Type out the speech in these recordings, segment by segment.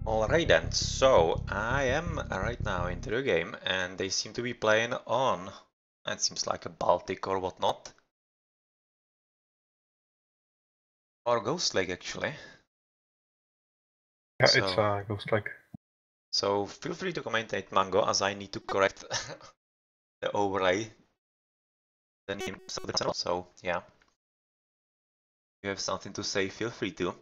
Alright then, so I am right now into the game and they seem to be playing on, it seems like a Baltic or whatnot. Or Ghost Lake actually. Yeah, So, it's Ghost Lake. So feel free to commentate Mango as I need to correct the overlay. The name of the channel, so yeah. If you have something to say, feel free to.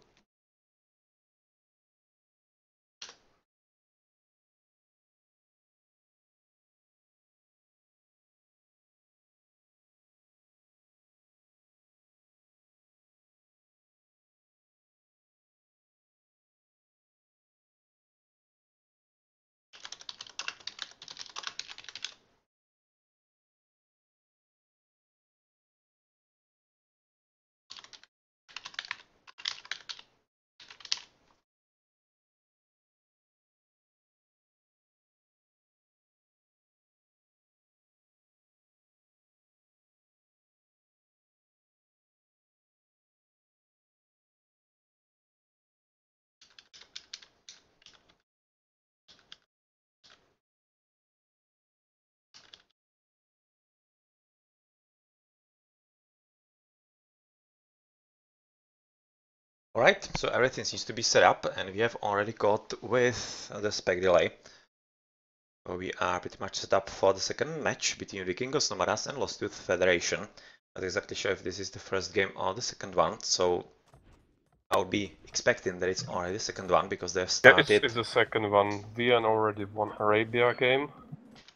Alright, so everything seems to be set up and we have already got with the spec delay. So we are pretty much set up for the second match between Vikingos Nomadas and Lost Youth Federation. Not exactly sure if this is the first game or the second one, so I would be expecting that it's already the second one because they've started. Yeah, it's the second one. Vian already won Arabia game.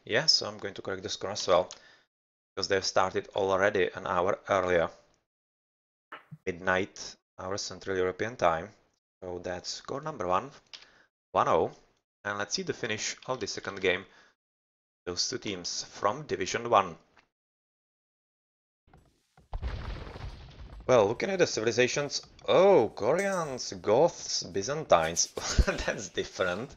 Yeah, so I'm going to correct the score as well because they've started already an hour earlier. Midnight, our Central European time. So that's score number 1-0. And let's see the finish of the second game. Those two teams from Division 1. Well, looking at the civilizations, oh, Koreans, Goths, Byzantines, that's different.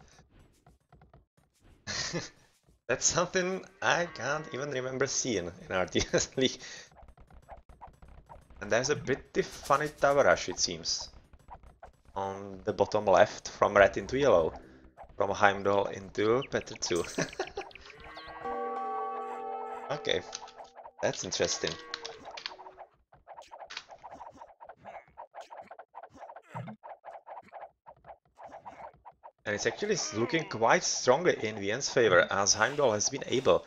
That's something I can't even remember seeing in RTS League. And there's a pretty funny tower rush, it seems. On the bottom left, from red into yellow. From Heimdall into Petr 2. Okay, that's interesting. And it's actually looking quite strongly in Vien's favor, as Heimdall has been able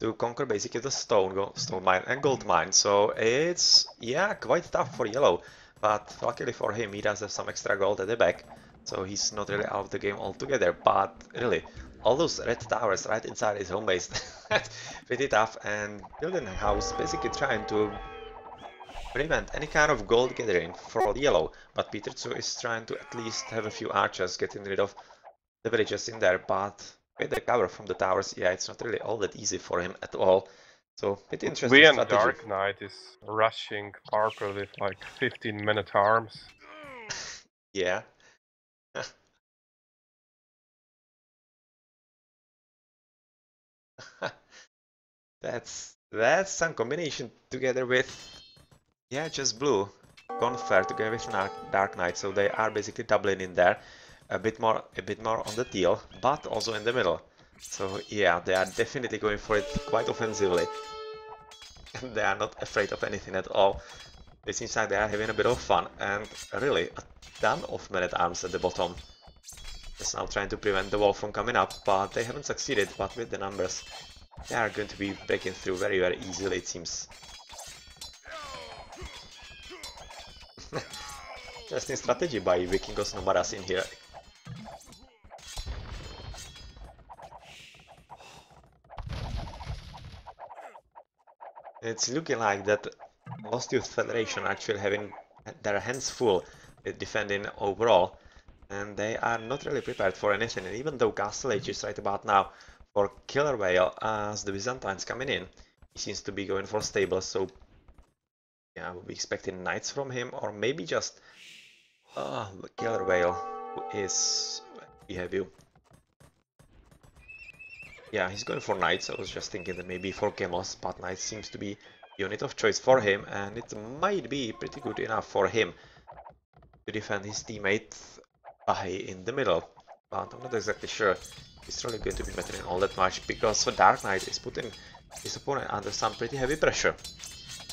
to conquer basically the stone mine and gold mine. So it's, yeah, quite tough for yellow. But luckily for him, he does have some extra gold at the back. So he's not really out of the game altogether. But really, all those red towers right inside his home base, that's pretty tough. And building a house, basically trying to prevent any kind of gold gathering for yellow. But Peter 2 is trying to at least have a few archers getting rid of the villages in there, but with the cover from the towers, yeah, it's not really all that easy for him at all. So, pretty interesting Vian strategy. Dark Knight is rushing Parker with like 15-minute arms. Yeah. That's some combination together with, yeah, just blue. Confer together with Dark Knight, so they are basically doubling in there. A bit more on the teal, but also in the middle. So yeah, they are definitely going for it quite offensively. They are not afraid of anything at all. It seems like they are having a bit of fun, and really a ton of men-at-arms at the bottom. Just now trying to prevent the wall from coming up, but they haven't succeeded. But with the numbers, they are going to be breaking through very, very easily, it seems. Interesting strategy by Vikingos Nomadas in here. It's looking like that Lost Youth Federation actually having their hands full with defending overall, and they are not really prepared for anything. And even though Castle Age is right about now for Killer Whale as the Byzantines coming in, he seems to be going for stables, so yeah, we'll be expecting knights from him, or maybe just Killer Whale, who is, we have you. Yeah, he's going for knights. I was just thinking that maybe for Chemos, but knight seems to be the unit of choice for him, and it might be pretty good enough for him to defend his teammate Bahi in the middle. but I'm not exactly sure it's really going to be mattering all that much, because the Dark Knight is putting his opponent under some pretty heavy pressure.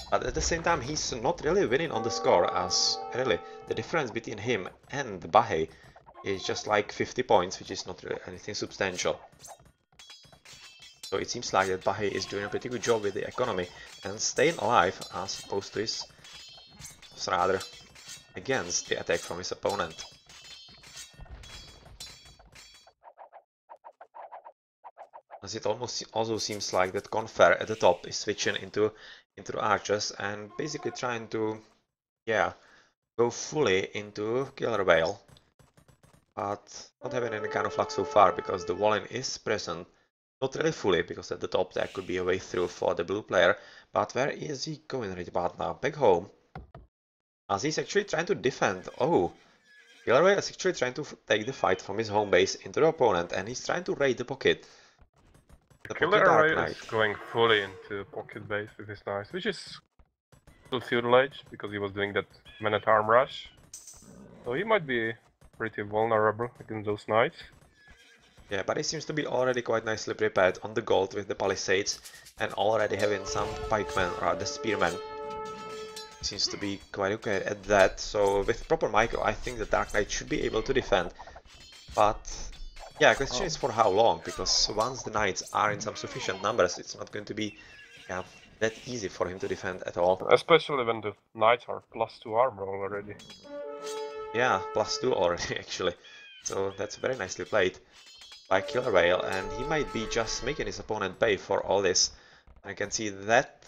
But at the same time, he's not really winning on the score, as really the difference between him and Bahei is just like 50 points, which is not really anything substantial. So it seems like that Bahei is doing a pretty good job with the economy and staying alive, as opposed to his rather against the attack from his opponent. As it almost also seems like that Conqueror at the top is switching into archers and basically trying to, yeah, go fully into Killer Whale, but not having any kind of luck so far because the walling is present. Not really fully, because at the top there could be a way through for the blue player, but where is he going right about now? Back home, as he's actually trying to defend. Oh, Killer Whale is actually trying to take the fight from his home base into the opponent, and he's trying to raid the pocket. The pocket Dark Killer Knight is going fully into pocket base with his knights, which is still feudal age because he was doing that man-at-arm rush. So he might be pretty vulnerable against those knights. Yeah, but he seems to be already quite nicely prepared on the gold with the palisades and already having some pikemen or the spearmen. Seems to be quite okay at that, so with proper micro I think the Dark Knight should be able to defend. But yeah, question is for how long, because once the knights are in some sufficient numbers, it's not going to be that easy for him to defend at all. Especially when the knights are +2 armor already. Yeah, +2 already actually. So that's very nicely played by Killer Whale, and he might be just making his opponent pay for all this. I can see that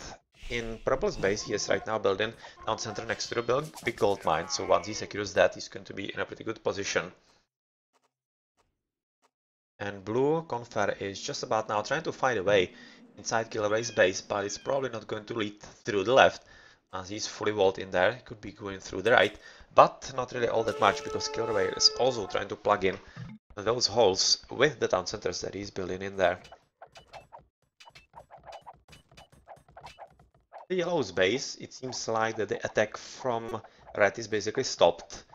in Purple's base he is right now building down center next to the big gold mine, so once he secures that, he's going to be in a pretty good position. And blue Conqueror is just about now trying to find a way inside Killer Whale's base, but it's probably not going to lead through the left, as he's fully walled in there. He could be going through the right, but not really all that much, because Killer Whale is also trying to plug in those holes with the town centers that he's building in there. The yellow's base, it seems like that the attack from red is basically stopped.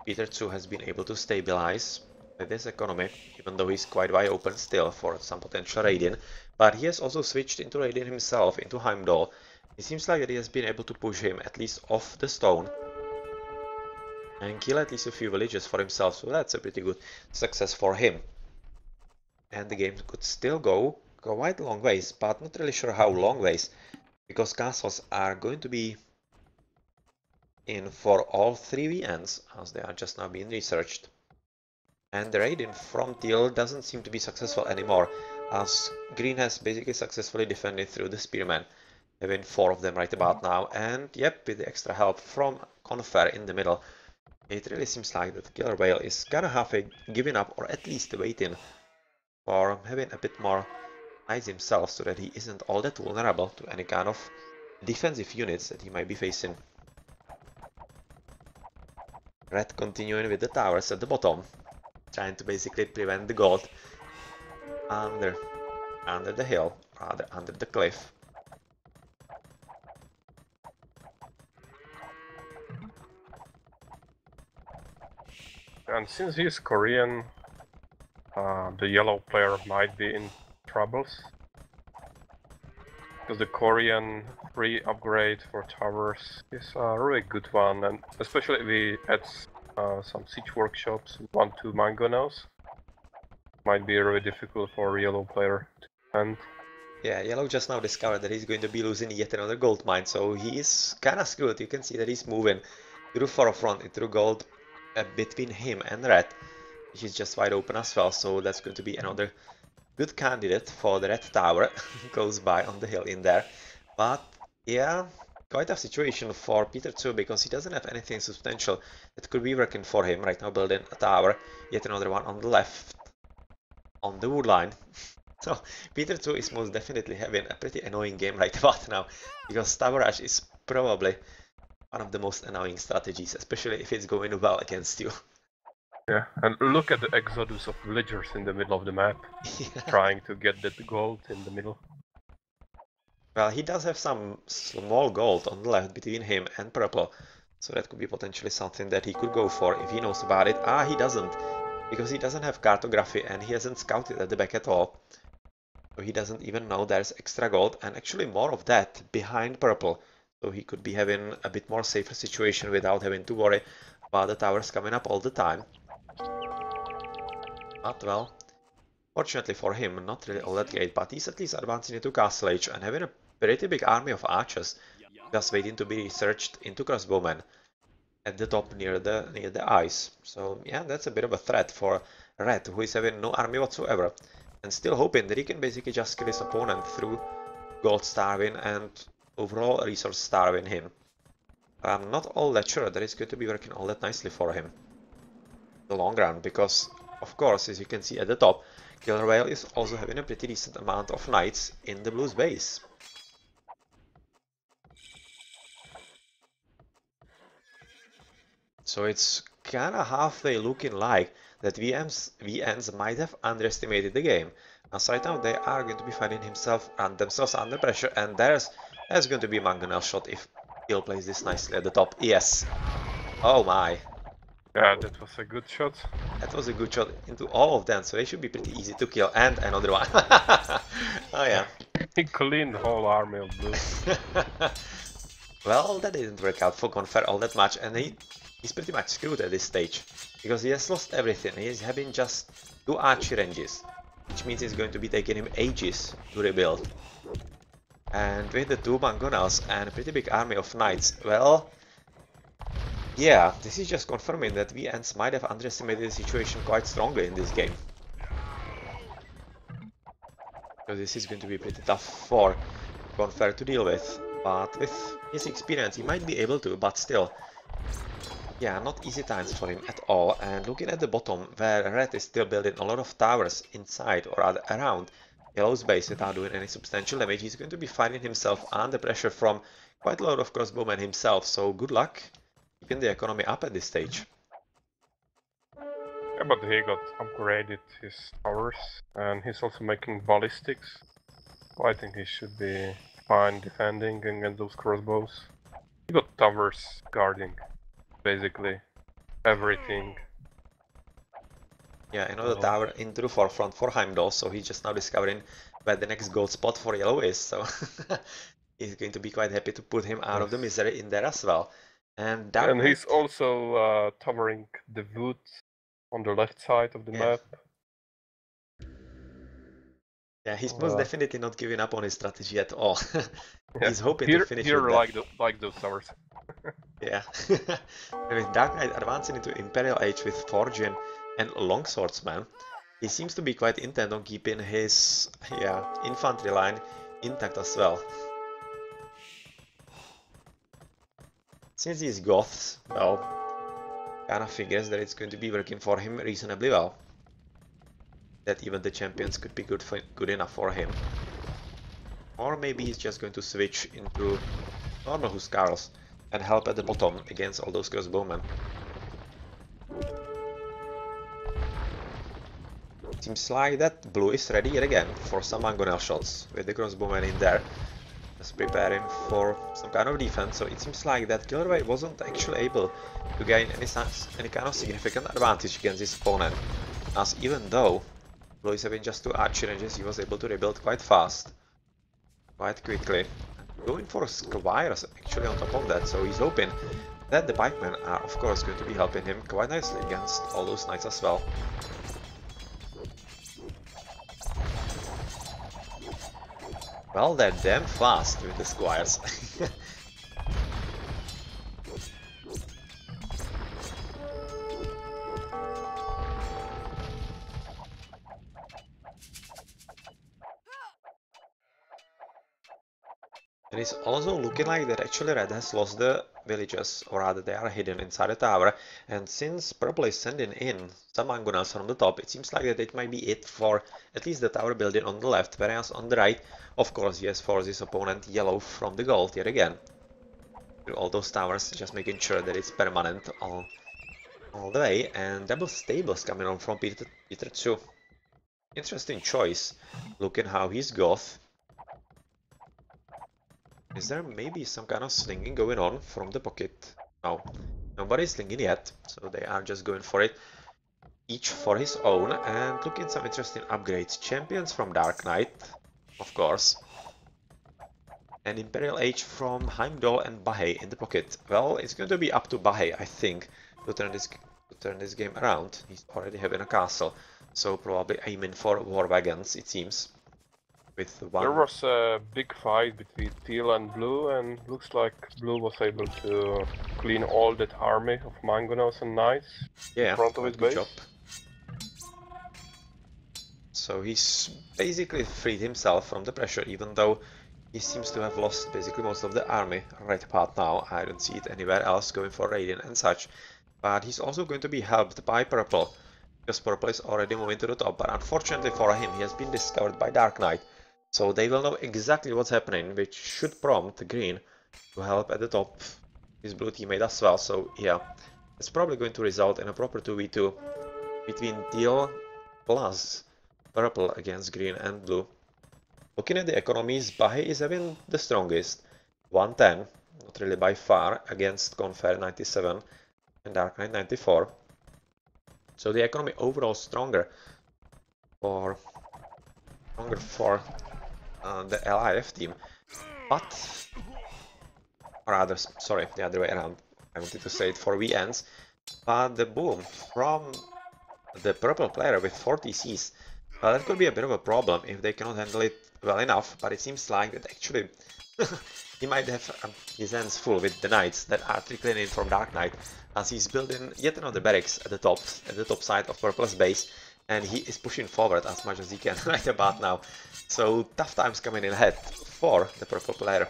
Peter Tzu has been able to stabilize with his economy, even though he's quite wide open still for some potential raiding, but he has also switched into raiding himself into Heimdall. It seems like that he has been able to push him at least off the stone and kill at least a few villages for himself, so that's a pretty good success for him. And the game could still go quite a long ways, but not really sure how long ways, because castles are going to be in for all 3 VNs, as they are just now being researched. And the raiding from teal doesn't seem to be successful anymore, as green has basically successfully defended through the spearmen, having 4 of them right about now, and yep, with the extra help from Conqueror in the middle, it really seems like that Killer Whale is kinda halfway giving up, or at least waiting for having a bit more knights himself, so that he isn't all that vulnerable to any kind of defensive units that he might be facing. Red continuing with the towers at the bottom, trying to basically prevent the gold under the hill, rather under the cliff. And since he's Korean, the yellow player might be in troubles. Because the Korean free upgrade for towers is a really good one, and especially if we add some siege workshops, 1-2 mangonels, might be really difficult for a yellow player to defend. Yeah, yellow just now discovered that he's going to be losing yet another gold mine, so he is kinda screwed. You can see that he's moving to the forefront into the gold between him and red, which is just wide open as well, so that's going to be another good candidate for the red tower goes by on the hill in there. But yeah, quite a situation for Peter too, because he doesn't have anything substantial that could be working for him right now, building a tower, yet another one on the left on the wood line. So Peter 2 is most definitely having a pretty annoying game right about now, because tower rush is probably one of the most annoying strategies, especially if it's going well against you. Yeah, and look at the exodus of villagers in the middle of the map, trying to get that gold in the middle. Well, he does have some small gold on the left between him and purple, so that could be potentially something that he could go for if he knows about it. Ah, he doesn't. because he doesn't have cartography and he hasn't scouted at the back at all. So he doesn't even know there's extra gold and actually more of that behind purple. So he could be having a bit more safer situation without having to worry about the towers coming up all the time. But well, fortunately for him, not really all that great, but he's at least advancing into Castle Age and having a pretty big army of archers just waiting to be researched into crossbowmen at the top near the ice. So yeah, that's a bit of a threat for Red, who is having no army whatsoever, and still hoping that he can basically just kill his opponent through gold starving and overall resource starving him. I'm not all that sure that it's going to be working all that nicely for him in the long run, because of course, as you can see at the top, Killer Whale is also having a pretty decent amount of knights in the Blues base. So it's kinda halfway looking like that VNs might have underestimated the game. As right now they are going to be finding themselves under pressure, and there's going to be a mangonel shot if he'll place this nicely at the top. Yes. Oh my. Yeah, that was a good shot. That was a good shot into all of them, so they should be pretty easy to kill. And another one. Oh yeah. He cleaned the whole army of blue. Well, that didn't work out for Confer all that much, and he's pretty much screwed at this stage, because he has lost everything. He's having just 2 archery ranges, which means it's going to be taking him ages to rebuild. And with the 2 mangonels and a pretty big army of knights, well, yeah, this is just confirming that VNs might have underestimated the situation quite strongly in this game. So this is going to be pretty tough for Confer to deal with, but with his experience he might be able to, but still. Yeah, not easy times for him at all, and looking at the bottom, where Red is still building a lot of towers inside or rather around Yellow's base without doing any substantial damage, he's going to be finding himself under pressure from quite a lot of crossbowmen himself, so good luck keeping the economy up at this stage. Yeah, but he got upgraded his towers, and he's also making ballistics. So I think he should be fine defending against those crossbows. He got towers guarding, basically, everything. Yeah, another tower into the forefront for Heimdall, so he's just now discovering where the next gold spot for Yellow is, so he's going to be quite happy to put him out of the misery in there as well. And Dark Knight, he's also towering the wood on the left side of the map. Yeah, he's most definitely not giving up on his strategy at all. He's hoping to finish with that. like those towers. Yeah. And with Dark Knight advancing into Imperial Age with Forging and Longswordsman, he seems to be quite intent on keeping his infantry line intact as well. Since he's Goths, well, kinda figures that it's going to be working for him reasonably well. That even the champions could be good enough for him. Or maybe he's just going to switch into normal Huskarls and help at the bottom against all those crossbowmen. Seems like that blue is ready yet again for some mangonel shots with the crossbowmen in there. Just preparing for some kind of defense, so it seems like that Killer Whale wasn't actually able to gain any kind of significant advantage against his opponent, as even though blue is having just 2 archer ranges, he was able to rebuild quite fast, quite quickly. Going for squires actually on top of that, so he's hoping that the pikemen are of course going to be helping him quite nicely against all those knights as well. Well, they're damn fast with the squires. And it's also looking like that actually Red has lost the villages, or rather they are hidden inside the tower, and since Purple is sending in some mangonels from the top, it seems like that it might be it for at least the tower building on the left, whereas on the right, of course, he has forced his opponent Yellow from the gold yet again. Through all those towers, just making sure that it's permanent all the way, and double stables coming on from Peter too. Interesting choice, looking how he's Goth. Is there maybe some kind of slinging going on from the pocket? No, nobody's slinging yet, so they are just going for it. each for his own, and look at some interesting upgrades. Champions from Dark Knight, of course, and Imperial Age from Heimdall and Bahei in the pocket. Well, it's going to be up to Bahei, I think, to turn this game around. He's already having a castle, so probably aiming for war wagons, it seems. With one... There was a big fight between teal and blue, and looks like blue was able to clean all that army of mangonels and knights in front of his base. Job. So he's basically freed himself from the pressure, even though he seems to have lost basically most of the army right about now. I don't see it anywhere else going for raiding and such. But he's also going to be helped by Purple, because Purple is already moving to the top. But unfortunately for him, he has been discovered by Dark Knight. So they will know exactly what's happening, which should prompt Green to help at the top his blue teammate as well. So yeah, it's probably going to result in a proper 2v2 between Teal plus Purple against Green and Blue. Looking at the economies, Bahei is having the strongest, 110, not really by far, against Conquerors 97 and Dark Knight 94. So the economy overall stronger for the LyF team, but rather, sorry, the other way around. I wanted to say it for VNs, but the boom from the Purple player with 40 Cs, that could be a bit of a problem if they cannot handle it well enough. But it seems like that actually he might have his hands full with the knights that are trickling in from Dark Knight, as he's building yet another barracks at the top side of Purple's base. And he is pushing forward as much as he can right about now. So tough times coming in ahead for the Purple player.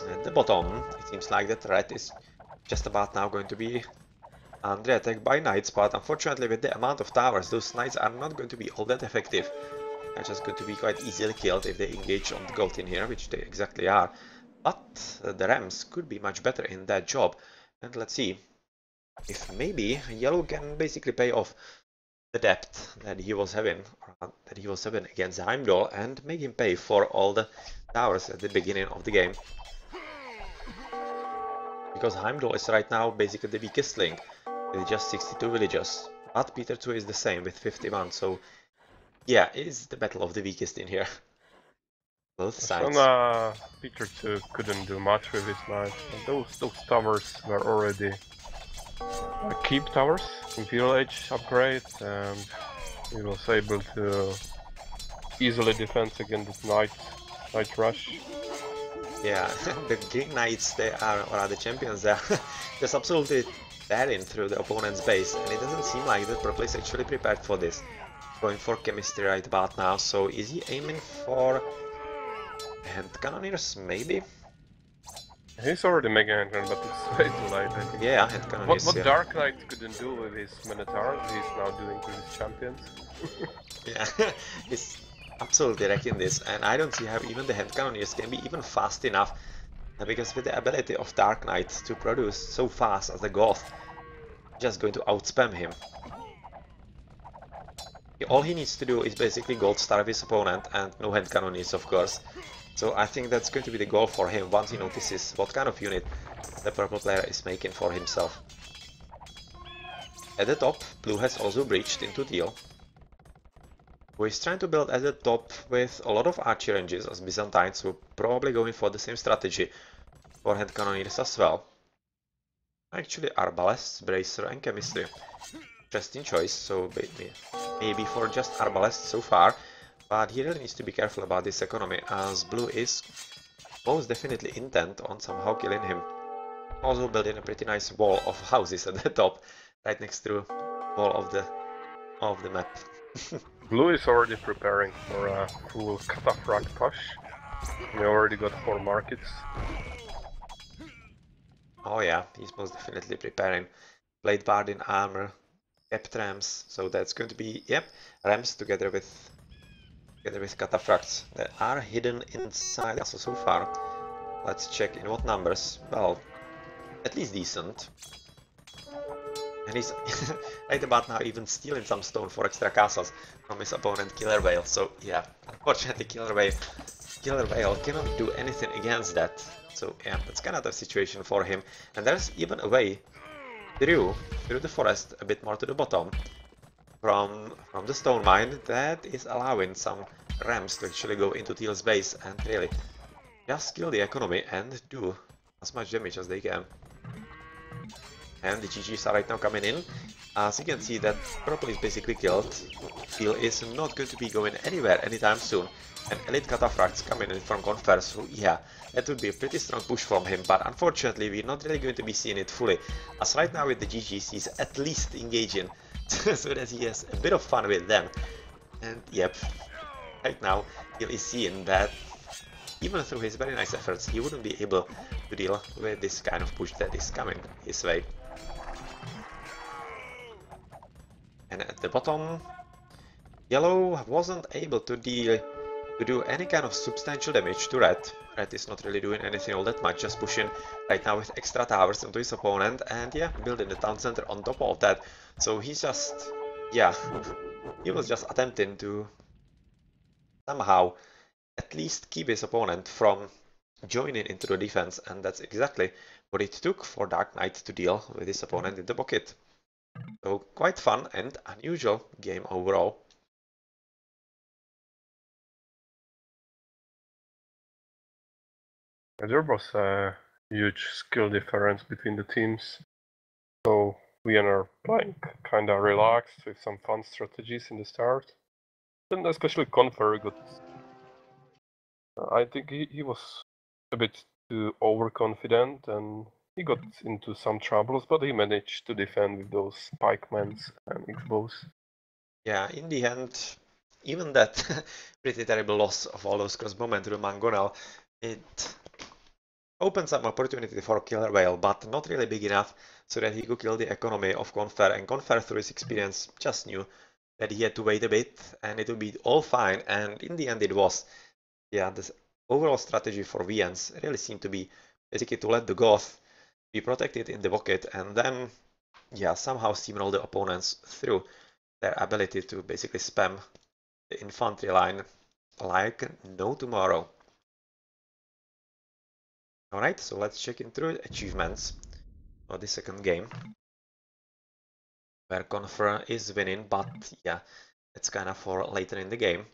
At the bottom, it seems like that Red is just about now going to be under attack by knights, but unfortunately with the amount of towers, those knights are not going to be all that effective. They're just going to be quite easily killed if they engage on the gold in here, which they exactly are. But the Rams could be much better in that job. And let's see if maybe Yellow can basically pay off the debt that he was having against Heimdall and make him pay for all the towers at the beginning of the game. Because Heimdall is right now basically the weakest link with just 62 villagers. But Peter 2 is the same with 51, so yeah, it is the battle of the weakest in here. Both sides. Peter 2 couldn't do much with his knights. Those towers were already keep towers, Imperial Age upgrade, and he was able to easily defend against the knight rush. Yeah, the Green Knights, they are, or the champions, they are just absolutely tearing through the opponent's base, and it doesn't seem like that Purple is actually prepared for this. Going for chemistry right about now, so is he aiming for hand cannoneers, maybe? He's already making hand cannon, but it's way too late, I think. Yeah, hand cannoneers. What Dark Knight couldn't do with his Minotaur, he's now doing with his champions. Yeah, he's absolutely wrecking this, and I don't see how even the hand cannoneers can be even fast enough, because with the ability of Dark Knight to produce so fast as the Goth, just going to outspam him. All he needs to do is basically gold starve his opponent, and no hand cannoneers, of course. So I think that's going to be the goal for him once he notices what kind of unit the Purple player is making for himself. At the top, Blue has also breached into Teal, who is trying to build at the top with a lot of archer ranges as Byzantines, who probably going for the same strategy for hand cannoneers as well. Actually, Arbalests, Bracer and Chemistry. Interesting choice, so maybe for just Arbalests so far, but he really needs to be careful about this economy, as Blue is most definitely intent on somehow killing him. Also building a pretty nice wall of houses at the top, right next to the wall of the map. Blue is already preparing for a full cataphract push. We already got 4 markets. Oh yeah, he's most definitely preparing. Blade Bard in armor, kept rams, so that's going to be, yep, rams together with cataphracts that are hidden inside also so far. Let's check in what numbers. Well, at least decent. And he's right about now even stealing some stone for extra castles from his opponent Killer Whale. So yeah, unfortunately Killer Whale Killer Whale cannot do anything against that. So yeah, that's kind of the situation for him. And there's even a way through the forest, a bit more to the bottom, from the stone mine that is allowing some ramps to actually go into Teal's base and really just kill the economy and do as much damage as they can. And the GGs are right now coming in. As you can see, that purple is basically killed. Teal is not going to be going anywhere anytime soon. And Elite Cataphracts coming in from Conquerors, so yeah, that would be a pretty strong push from him, but unfortunately we're not really going to be seeing it fully, as right now with the GGs he's at least engaging, so that he has a bit of fun with them. And yep, right now Teal is seeing that even through his very nice efforts, he wouldn't be able to deal with this kind of push that is coming his way. And at the bottom, Yellow wasn't able to do any kind of substantial damage to Red. Red is not really doing anything all that much, just pushing right now with extra towers onto his opponent and yeah, building the town center on top of that. So he's just, yeah, he was just attempting to somehow at least keep his opponent from joining into the defense, and that's exactly what it took for Dark Knight to deal with his opponent in the pocket. So quite fun and unusual game overall. There was a huge skill difference between the teams. So we are playing kinda relaxed with some fun strategies in the start. And especially Conqueror got... I think he was a bit too overconfident and he got into some troubles, but he managed to defend with those spikemans and X-bows. Yeah, in the end, even that pretty terrible loss of all those crossbowmen to the Mangonel, it opened some opportunity for Killer Whale, but not really big enough so that he could kill the economy of Confer, and Confer through his experience just knew that he had to wait a bit and it would be all fine, and in the end it was. Yeah, this overall strategy for VNs really seemed to be basically to let the Goth be protected in the pocket and then, yeah, somehow steamroll the opponents through their ability to basically spam the infantry line like no tomorrow. Alright, so let's check into achievements for the second game, where Confer is winning, but yeah, it's kind of for later in the game.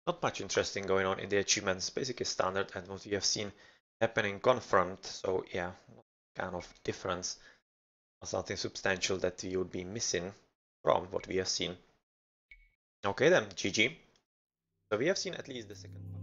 Not much interesting going on in the achievements, basically standard and what we have seen happening Confront, so yeah, kind of difference or something substantial that we would be missing from what we have seen. Okay then, GG. So we have seen at least the second part.